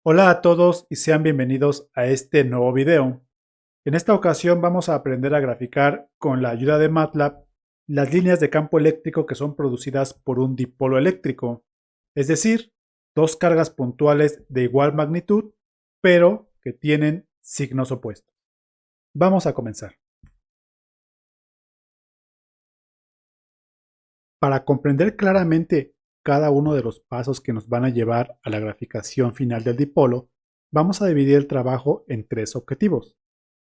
Hola a todos y sean bienvenidos a este nuevo video. En esta ocasión vamos a aprender a graficar con la ayuda de MATLAB las líneas de campo eléctrico que son producidas por un dipolo eléctrico, es decir, dos cargas puntuales de igual magnitud, pero que tienen signos opuestos. Vamos a comenzar. Para comprender claramente cada uno de los pasos que nos van a llevar a la graficación final del dipolo, vamos a dividir el trabajo en tres objetivos.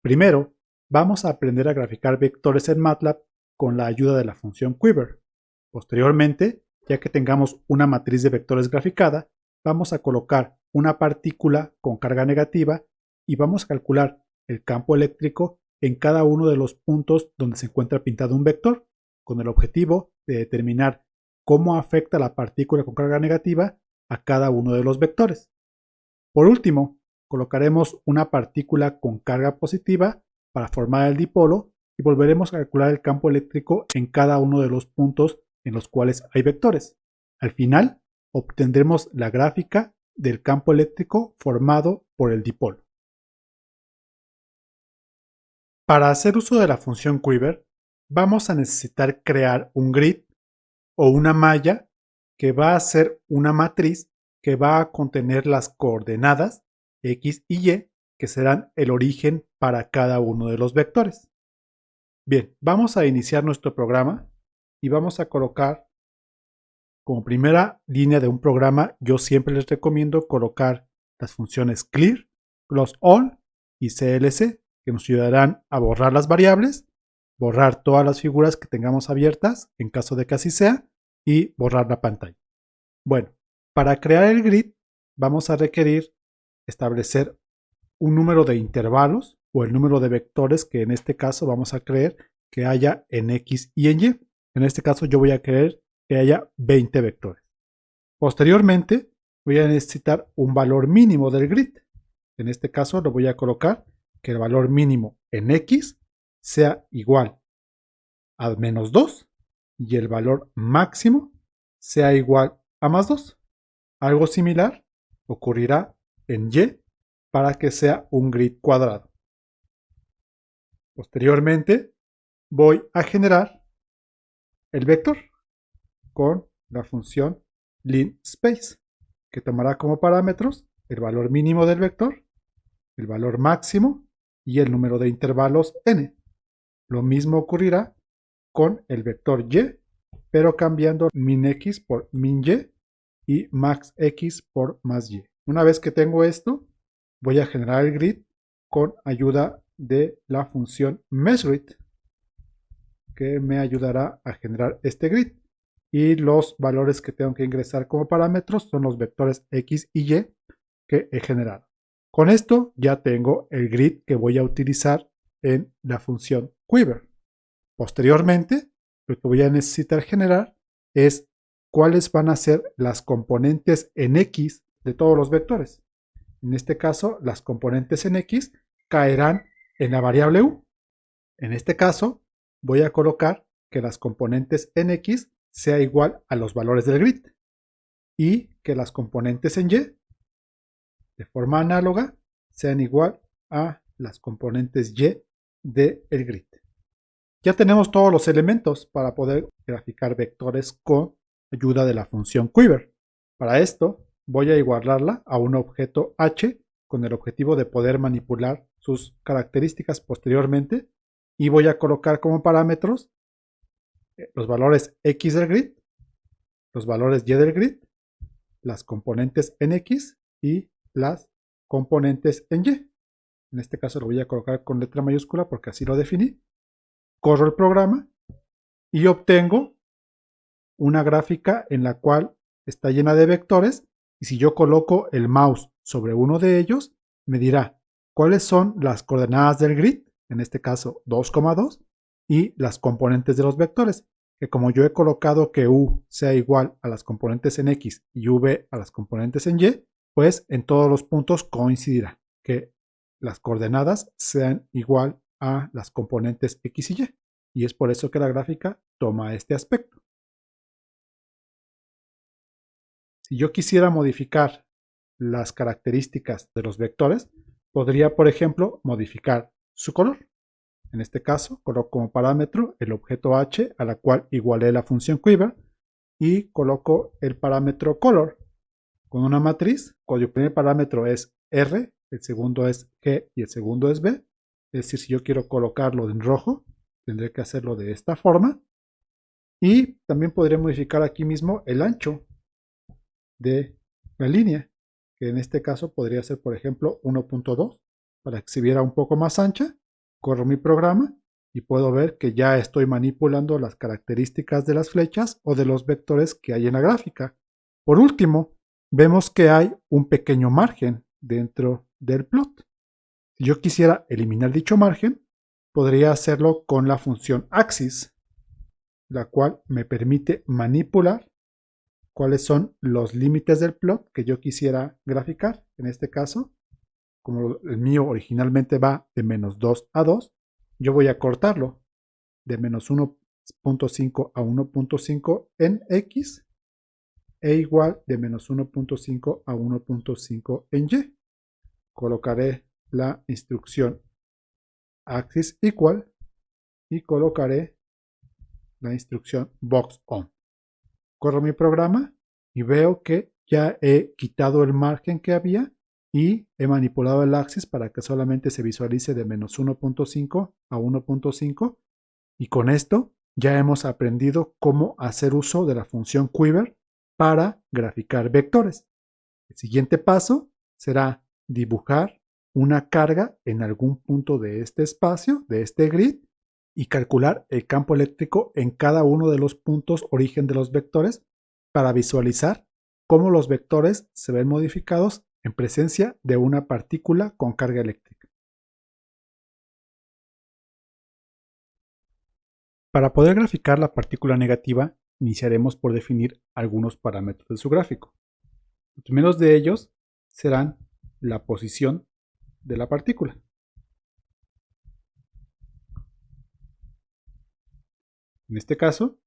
Primero, vamos a aprender a graficar vectores en MATLAB con la ayuda de la función Quiver. Posteriormente, ya que tengamos una matriz de vectores graficada, vamos a colocar una partícula con carga negativa y vamos a calcular el campo eléctrico en cada uno de los puntos donde se encuentra pintado un vector, con el objetivo de determinar cómo afecta la partícula con carga negativa a cada uno de los vectores. Por último, colocaremos una partícula con carga positiva para formar el dipolo y volveremos a calcular el campo eléctrico en cada uno de los puntos en los cuales hay vectores. Al final, obtendremos la gráfica del campo eléctrico formado por el dipolo. Para hacer uso de la función Quiver, vamos a necesitar crear un grid o una malla que va a ser una matriz que va a contener las coordenadas X y Y, que serán el origen para cada uno de los vectores. Bien, vamos a iniciar nuestro programa y vamos a colocar como primera línea de un programa, yo siempre les recomiendo colocar las funciones clear, close all y clc, que nos ayudarán a borrar las variables, borrar todas las figuras que tengamos abiertas en caso de que así sea y borrar la pantalla. Bueno, para crear el grid vamos a requerir establecer un número de intervalos o el número de vectores que en este caso vamos a creer que haya en X y en Y. En este caso yo voy a querer que haya 20 vectores. Posteriormente voy a necesitar un valor mínimo del grid. En este caso lo voy a colocar que el valor mínimo en X sea igual a menos 2 y el valor máximo sea igual a más 2. Algo similar ocurrirá en Y para que sea un grid cuadrado. Posteriormente voy a generar el vector con la función linspace, que tomará como parámetros el valor mínimo del vector, el valor máximo y el número de intervalos n. Lo mismo ocurrirá con el vector y, pero cambiando minx por miny y maxx por más y. Una vez que tengo esto, voy a generar el grid con ayuda de la función meshGrid, que me ayudará a generar este grid. Y los valores que tengo que ingresar como parámetros son los vectores x y y que he generado. Con esto ya tengo el grid que voy a utilizar en la función Quiver. Posteriormente, lo que voy a necesitar generar es cuáles van a ser las componentes en X de todos los vectores. En este caso, las componentes en X caerán en la variable U. En este caso, voy a colocar que las componentes en X sea igual a los valores del grid y que las componentes en Y, de forma análoga, sean igual a las componentes Y del grid. Ya tenemos todos los elementos para poder graficar vectores con ayuda de la función Quiver. Para esto voy a igualarla a un objeto h con el objetivo de poder manipular sus características posteriormente y voy a colocar como parámetros los valores x del grid, los valores y del grid, las componentes en x y las componentes en y. En este caso lo voy a colocar con letra mayúscula porque así lo definí. Corro el programa y obtengo una gráfica en la cual está llena de vectores y si yo coloco el mouse sobre uno de ellos me dirá cuáles son las coordenadas del grid, en este caso 2,2, y las componentes de los vectores, que como yo he colocado que u sea igual a las componentes en x y v a las componentes en y, pues en todos los puntos coincidirá que las coordenadas sean igual a las componentes x y y. Y es por eso que la gráfica toma este aspecto. Si yo quisiera modificar las características de los vectores, podría, por ejemplo, modificar su color. En este caso, coloco como parámetro el objeto h, a la cual igualé la función quiver, y coloco el parámetro color con una matriz, cuyo primer parámetro es R, el segundo es G y el segundo es B. Es decir, si yo quiero colocarlo en rojo, tendré que hacerlo de esta forma. Y también podría modificar aquí mismo el ancho de la línea, que en este caso podría ser, por ejemplo, 1.2, para que se viera un poco más ancha. Corro mi programa y puedo ver que ya estoy manipulando las características de las flechas o de los vectores que hay en la gráfica. Por último, vemos que hay un pequeño margen dentro del plot. Si yo quisiera eliminar dicho margen, podría hacerlo con la función axis, la cual me permite manipular cuáles son los límites del plot que yo quisiera graficar. En este caso, como el mío originalmente va de menos 2 a 2, yo voy a cortarlo de menos 1.5 a 1.5 en X e igual de menos 1.5 a 1.5 en Y. Colocaré la instrucción axis equal y colocaré la instrucción box on. Corro mi programa y veo que ya he quitado el margen que había y he manipulado el axis para que solamente se visualice de menos 1.5 a 1.5, y con esto ya hemos aprendido cómo hacer uso de la función quiver para graficar vectores. El siguiente paso será dibujar una carga en algún punto de este espacio, de este grid, y calcular el campo eléctrico en cada uno de los puntos origen de los vectores para visualizar cómo los vectores se ven modificados en presencia de una partícula con carga eléctrica. Para poder graficar la partícula negativa, iniciaremos por definir algunos parámetros de su gráfico. Los primeros de ellos serán la posición de la partícula. En este caso,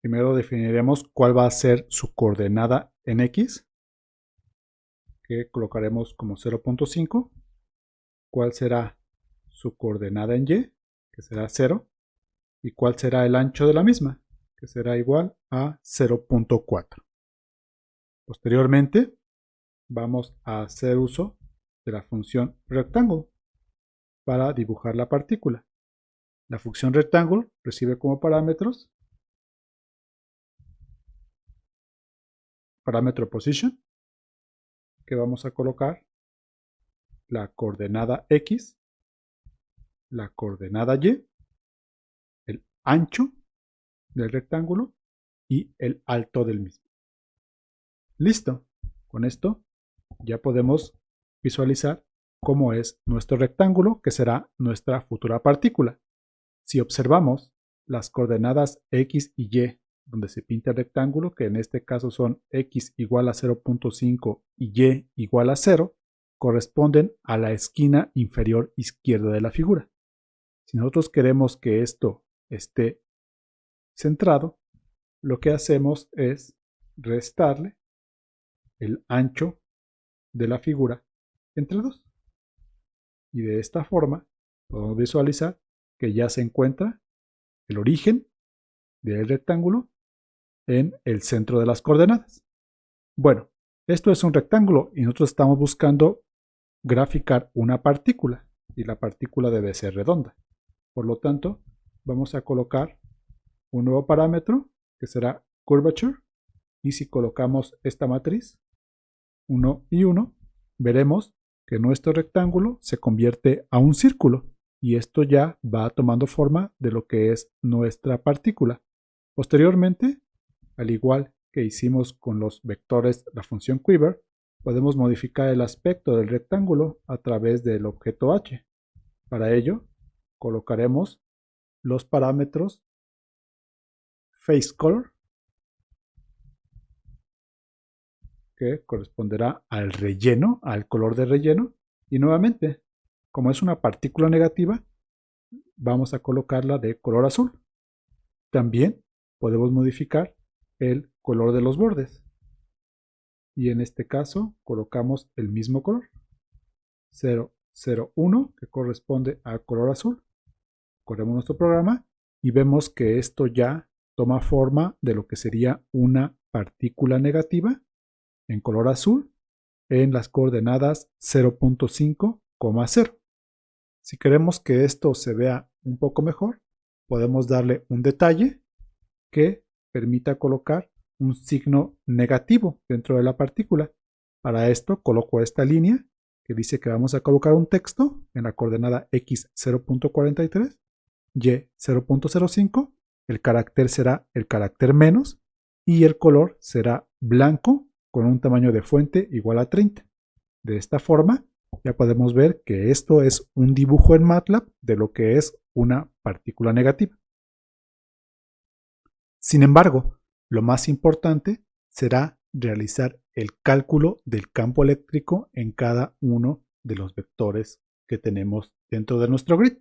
primero definiremos cuál va a ser su coordenada en X, que colocaremos como 0.5, cuál será su coordenada en Y, que será 0, y cuál será el ancho de la misma, que será igual a 0.4. Posteriormente, vamos a hacer uso de la función rectángulo para dibujar la partícula. La función rectángulo recibe como parámetros parámetro position, que vamos a colocar la coordenada X, la coordenada Y, el ancho del rectángulo y el alto del mismo. Listo. Con esto ya podemos visualizar cómo es nuestro rectángulo, que será nuestra futura partícula. Si observamos las coordenadas X y Y, donde se pinta el rectángulo, que en este caso son X igual a 0.5 y Y igual a 0, corresponden a la esquina inferior izquierda de la figura. Si nosotros queremos que esto esté centrado, lo que hacemos es restarle el ancho de la figura entre 2. Y de esta forma podemos visualizar que ya se encuentra el origen del rectángulo en el centro de las coordenadas. Bueno, esto es un rectángulo y nosotros estamos buscando graficar una partícula, y la partícula debe ser redonda. Por lo tanto, vamos a colocar un nuevo parámetro que será curvature, y si colocamos esta matriz 1 y 1, veremos que nuestro rectángulo se convierte a un círculo, y esto ya va tomando forma de lo que es nuestra partícula. Posteriormente, al igual que hicimos con los vectores, la función quiver, podemos modificar el aspecto del rectángulo a través del objeto h. Para ello, colocaremos los parámetros face color, que corresponderá al relleno, al color de relleno, y nuevamente, como es una partícula negativa, vamos a colocarla de color azul. También podemos modificar el color de los bordes. y en este caso colocamos el mismo color, 001, que corresponde al color azul. Corremos nuestro programa y vemos que esto ya toma forma de lo que sería una partícula negativa en color azul en las coordenadas 0.5,0. Si queremos que esto se vea un poco mejor, podemos darle un detalle que permita colocar un signo negativo dentro de la partícula. Para esto coloco esta línea que dice que vamos a colocar un texto en la coordenada x 0.43, y 0.05, el carácter será el carácter menos y el color será blanco con un tamaño de fuente igual a 30. De esta forma ya podemos ver que esto es un dibujo en MATLAB de lo que es una partícula negativa. Sin embargo, lo más importante será realizar el cálculo del campo eléctrico en cada uno de los vectores que tenemos dentro de nuestro grid.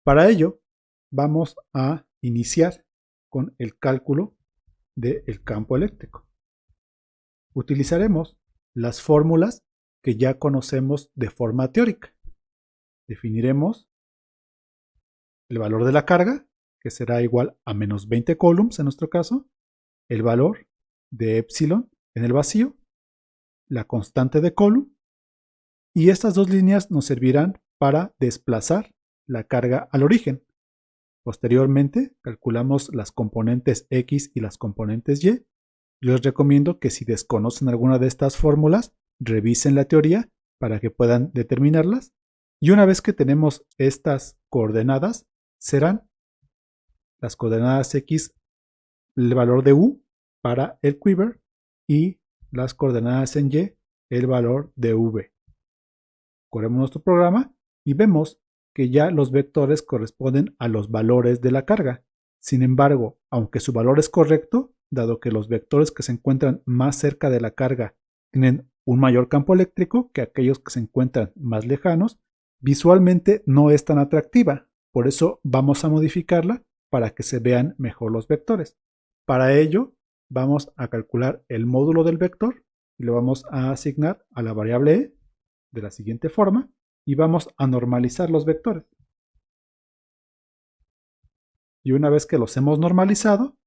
Para ello, vamos a iniciar con el cálculo del campo eléctrico. Utilizaremos las fórmulas que ya conocemos de forma teórica. Definiremos el valor de la carga, que será igual a menos 20 coulombs en nuestro caso, el valor de epsilon en el vacío, la constante de Coulomb, y estas dos líneas nos servirán para desplazar la carga al origen. Posteriormente, calculamos las componentes X y las componentes Y. Les recomiendo que si desconocen alguna de estas fórmulas, revisen la teoría para que puedan determinarlas. Y una vez que tenemos estas coordenadas, serán las coordenadas X el valor de U para el quiver y las coordenadas en Y el valor de V. Corremos nuestro programa y vemos que ya los vectores corresponden a los valores de la carga. Sin embargo, aunque su valor es correcto, dado que los vectores que se encuentran más cerca de la carga tienen un mayor campo eléctrico que aquellos que se encuentran más lejanos, visualmente no es tan atractiva. Por eso vamos a modificarla para que se vean mejor los vectores. Para ello, vamos a calcular el módulo del vector y lo vamos a asignar a la variable e de la siguiente forma y vamos a normalizar los vectores. Y una vez que los hemos normalizado,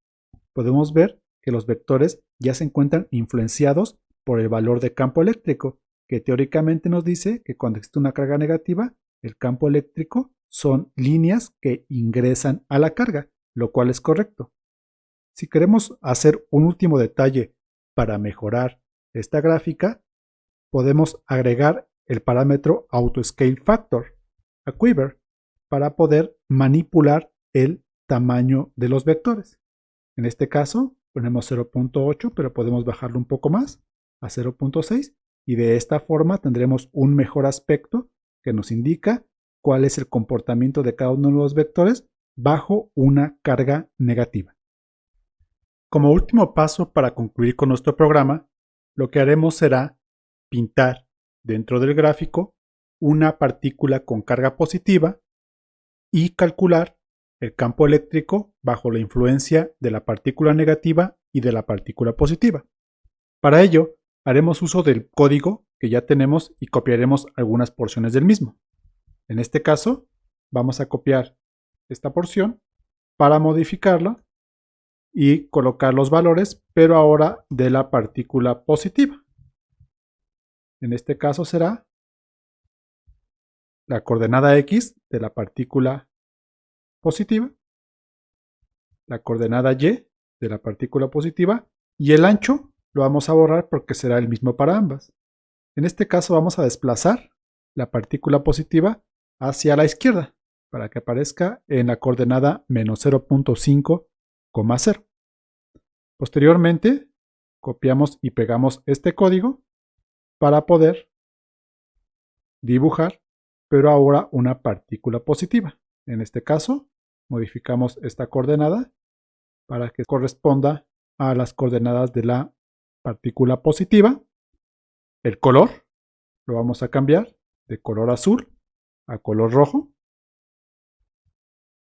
podemos ver que los vectores ya se encuentran influenciados por el valor de campo eléctrico, que teóricamente nos dice que cuando existe una carga negativa, el campo eléctrico son líneas que ingresan a la carga, lo cual es correcto. Si queremos hacer un último detalle para mejorar esta gráfica, podemos agregar el parámetro AutoScaleFactor a Quiver para poder manipular el tamaño de los vectores. En este caso ponemos 0.8, pero podemos bajarlo un poco más a 0.6 y de esta forma tendremos un mejor aspecto que nos indica cuál es el comportamiento de cada uno de los vectores bajo una carga negativa. Como último paso para concluir con nuestro programa, lo que haremos será pintar dentro del gráfico una partícula con carga positiva y calcular el campo eléctrico bajo la influencia de la partícula negativa y de la partícula positiva. Para ello, haremos uso del código que ya tenemos y copiaremos algunas porciones del mismo. En este caso, vamos a copiar esta porción para modificarla y colocar los valores, pero ahora de la partícula positiva. En este caso será la coordenada X de la partícula positiva, la coordenada Y de la partícula positiva y el ancho lo vamos a borrar porque será el mismo para ambas. En este caso vamos a desplazar la partícula positiva hacia la izquierda para que aparezca en la coordenada menos 0.5,0. Posteriormente copiamos y pegamos este código para poder dibujar, pero ahora una partícula positiva. En este caso modificamos esta coordenada para que corresponda a las coordenadas de la partícula positiva. El color lo vamos a cambiar de color azul a color rojo.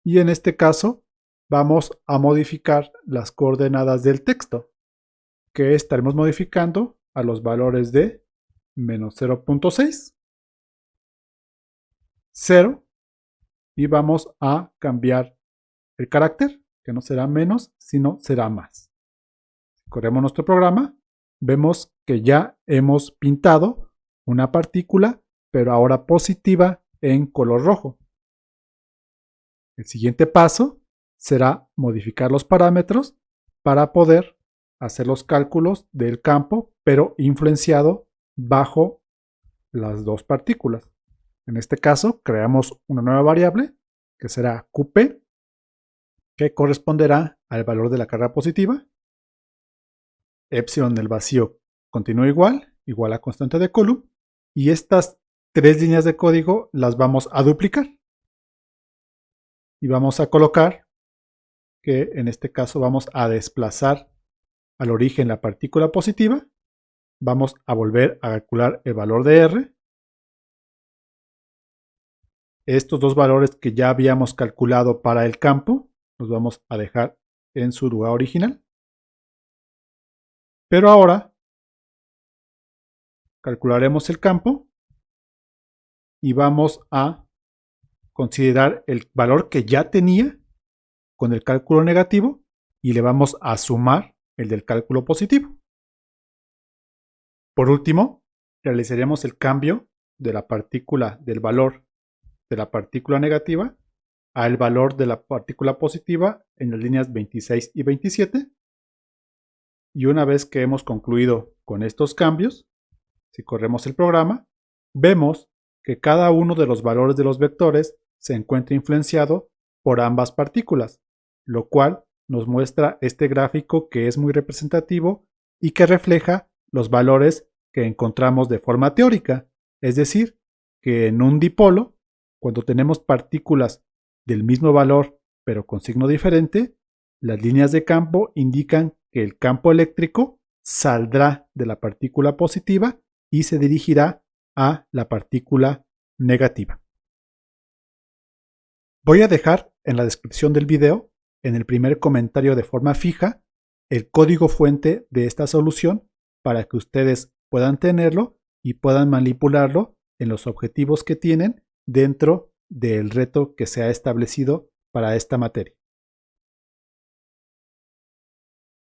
Y en este caso vamos a modificar las coordenadas del texto, que estaremos modificando a los valores de menos 0.6, 0, y vamos a cambiar el carácter, que no será menos, sino será más. Corremos nuestro programa, vemos que ya hemos pintado una partícula, pero ahora positiva en color rojo. El siguiente paso será modificar los parámetros para poder hacer los cálculos del campo, pero influenciado bajo las dos partículas. En este caso, creamos una nueva variable que será QP, que corresponderá al valor de la carga positiva. Epsilon del vacío continúa igual a constante de Coulomb, y estas tres líneas de código las vamos a duplicar. Y vamos a colocar que en este caso vamos a desplazar al origen la partícula positiva, vamos a volver a calcular el valor de R. Estos dos valores que ya habíamos calculado para el campo los vamos a dejar en su lugar original. Pero ahora calcularemos el campo y vamos a considerar el valor que ya tenía con el cálculo negativo y le vamos a sumar el del cálculo positivo. Por último, realizaremos el cambio de la partícula del valor de la partícula negativa al valor de la partícula positiva en las líneas 26 y 27. Y una vez que hemos concluido con estos cambios, si corremos el programa, vemos que cada uno de los valores de los vectores se encuentra influenciado por ambas partículas, lo cual nos muestra este gráfico que es muy representativo y que refleja los valores que encontramos de forma teórica, es decir, que en un dipolo, cuando tenemos partículas del mismo valor pero con signo diferente, las líneas de campo indican que el campo eléctrico saldrá de la partícula positiva y se dirigirá a la partícula negativa. Voy a dejar en la descripción del video, en el primer comentario de forma fija, el código fuente de esta solución para que ustedes puedan tenerlo y puedan manipularlo en los objetivos que tienen dentro del reto que se ha establecido para esta materia.